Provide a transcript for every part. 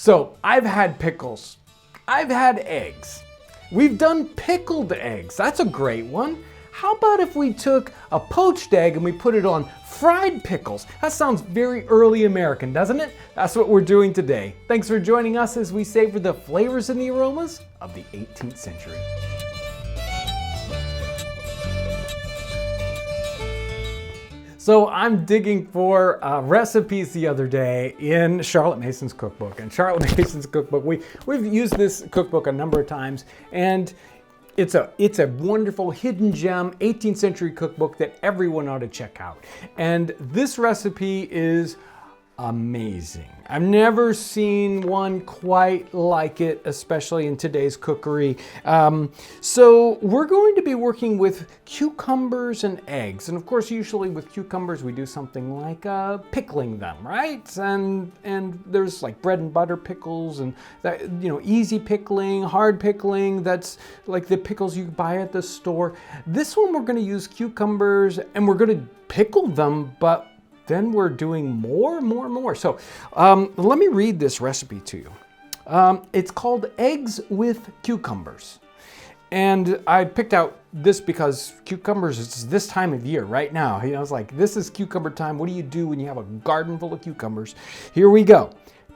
So I've had pickles. I've had eggs. We've done pickled eggs. That's a great one. How about if we took a poached egg and we put it on fried pickles? That sounds very early American, doesn't it? That's what we're doing today. Thanks for joining us as we savor the flavors and the aromas of the 18th century. So I'm digging for recipes the other day in Charlotte Mason's cookbook. And Charlotte Mason's cookbook, we've used this cookbook a number of times, and it's a wonderful hidden gem 18th century cookbook that everyone ought to check out. And this recipe is amazing. I've never seen one quite like it, especially in today's cookery. So we're going to be working with cucumbers and eggs. And of course, usually with cucumbers, we do something like pickling them, right? And there's like bread and butter pickles and that, easy pickling, hard pickling. That's like the pickles you buy at the store. This one, we're going to use cucumbers and we're going to pickle them, but then we're doing more. So let me read this recipe to you. It's called Eggs with Cucumbers. And I picked out this because cucumbers, it's this time of year right now. I was like, this is cucumber time. What do you do when you have a garden full of cucumbers? Here we go.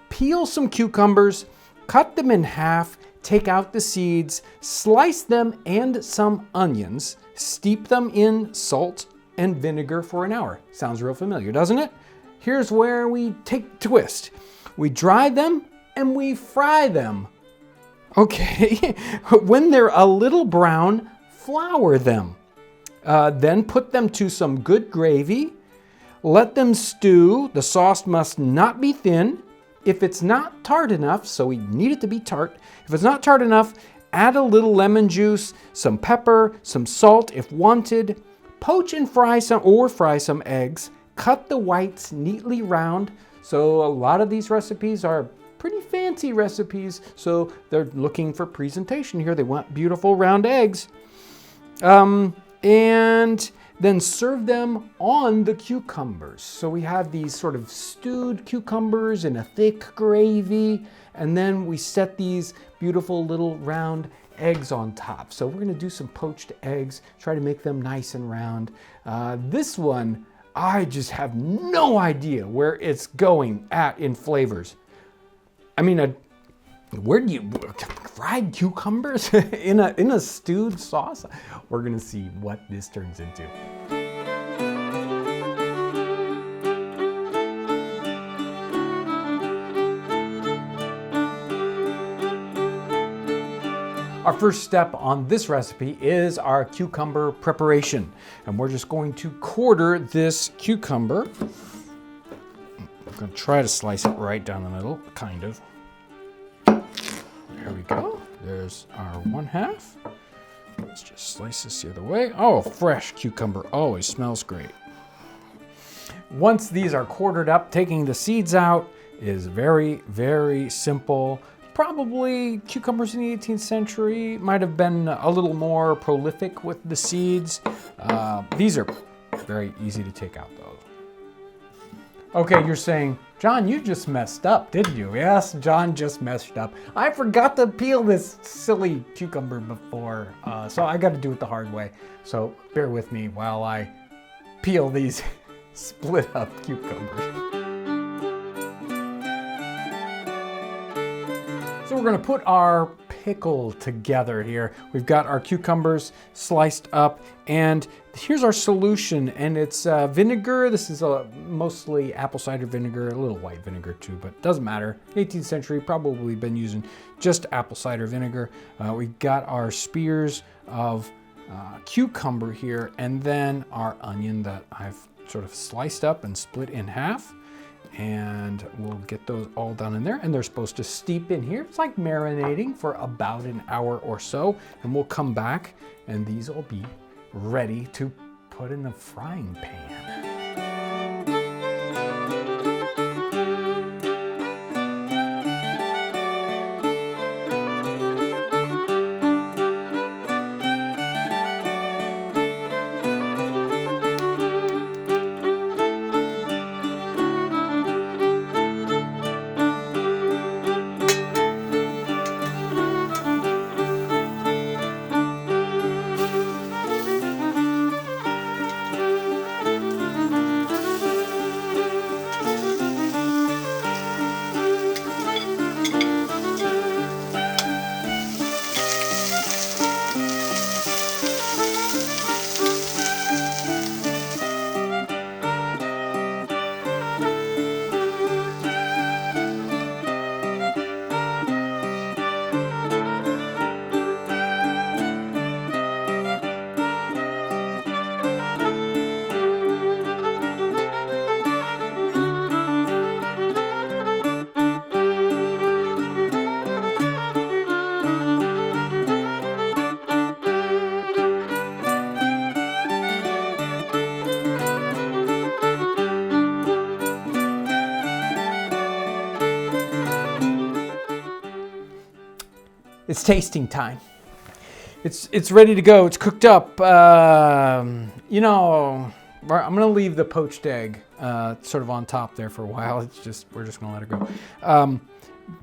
Peel some cucumbers, cut them in half, take out the seeds, slice them and some onions, steep them in salt and vinegar for an hour. Sounds real familiar, doesn't it? Here's where we take a twist. We dry them and we fry them. Okay, when they're a little brown, flour them. Then put them to some good gravy. Let them stew. The sauce must not be thin. If it's not tart enough, so we need it to be tart. If it's not tart enough, add a little lemon juice, some pepper, some salt if wanted. Poach and fry some eggs. Cut the whites neatly round. So a lot of these recipes are pretty fancy recipes, so they're looking for presentation here. They want beautiful round eggs. And then serve them on the cucumbers. So we have these sort of stewed cucumbers in a thick gravy, and then we set these beautiful little round eggs on top. So we're going to do some poached eggs, try to make them nice and round. This one, I just have no idea where it's going at in flavors. I mean, where do you fried cucumbers in a stewed sauce? We're going to see what this turns into. Our first step on this recipe is our cucumber preparation. And we're just going to quarter this cucumber. I'm going to try to slice it right down the middle, kind of. There we go. There's our one half. Let's just slice this the other way. Oh, fresh cucumber always smells great. Once these are quartered up, taking the seeds out is very, very simple. Probably cucumbers in the 18th century might have been a little more prolific with the seeds. These are very easy to take out though. Okay, you're saying, John, you just messed up, didn't you? Yes, John just messed up. I forgot to peel this silly cucumber before, so I got to do it the hard way. So bear with me while I peel these split up cucumbers. So we're going to put our pickle together here. We've got our cucumbers sliced up, and here's our solution, and it's vinegar. This is mostly apple cider vinegar, a little white vinegar too, but it doesn't matter. 18th century, probably been using just apple cider vinegar. We've got our spears of cucumber here, and then our onion that I've sort of sliced up and split in half. And we'll get those all done in there, and they're supposed to steep in here. It's like marinating for about an hour or so, and we'll come back and these will be ready to put in the frying pan. It's tasting time. It's ready to go. It's cooked up. You know, I'm gonna leave the poached egg sort of on top there for a while. We're just gonna let it go.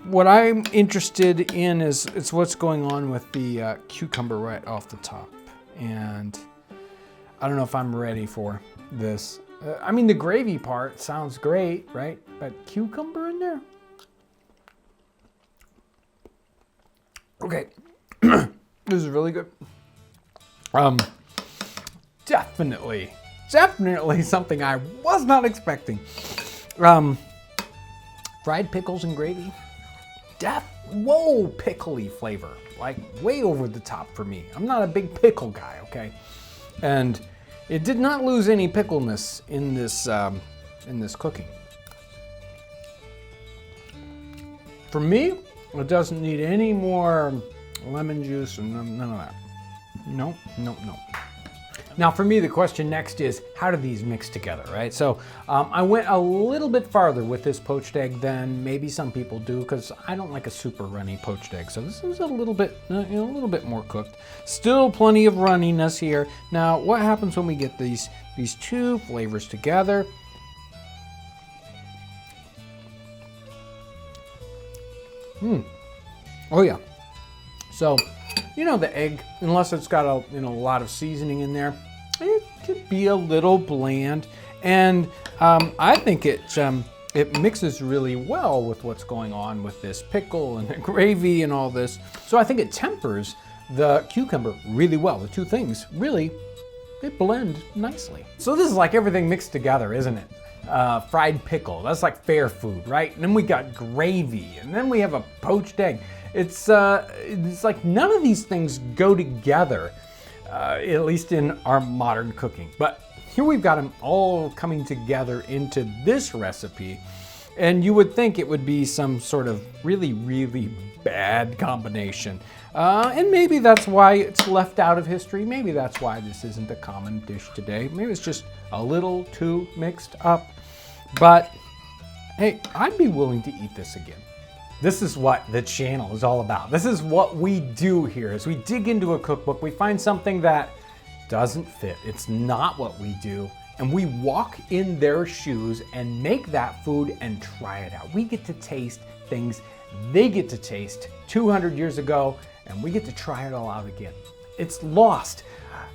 What I'm interested in is what's going on with the cucumber right off the top, and I don't know if I'm ready for this. I mean, the gravy part sounds great, right? But cucumber in there? Okay, this is really good. Definitely something I was not expecting. Fried pickles and gravy. Whoa, pickly flavor. Like way over the top for me. I'm not a big pickle guy, okay? And it did not lose any pickleness in this cooking. For me, it doesn't need any more lemon juice and none of that. No. Now for me, the question next is, how do these mix together, right? So I went a little bit farther with this poached egg than maybe some people do, because I don't like a super runny poached egg. So this is a little bit, a little bit more cooked. Still plenty of runniness here. Now, what happens when we get these two flavors together? Oh yeah. So, you know, the egg, unless it's got a lot of seasoning in there, it could be a little bland. And I think it mixes really well with what's going on with this pickle and the gravy and all this. So I think it tempers the cucumber really well. The two things really, they blend nicely. So this is like everything mixed together, isn't it? Fried pickle, that's like fair food, right? And then we got gravy, and then we have a poached egg. It's like none of these things go together, at least in our modern cooking. But here we've got them all coming together into this recipe, and you would think it would be some sort of really, really bad combination. And maybe that's why it's left out of history. Maybe that's why this isn't a common dish today. Maybe it's just a little too mixed up. But hey, I'd be willing to eat this again. This is what the channel is all about. This is what we do here. As we dig into a cookbook, we find something that doesn't fit. It's not what we do. And we walk in their shoes and make that food and try it out. We get to taste things they get to taste 200 years ago, and we get to try it all out again. It's lost.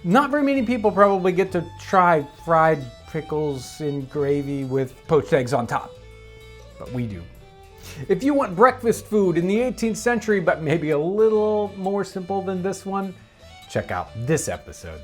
Not very many people probably get to try fried pickles in gravy with poached eggs on top, but we do. If you want breakfast food in the 18th century, but maybe a little more simple than this one, check out this episode.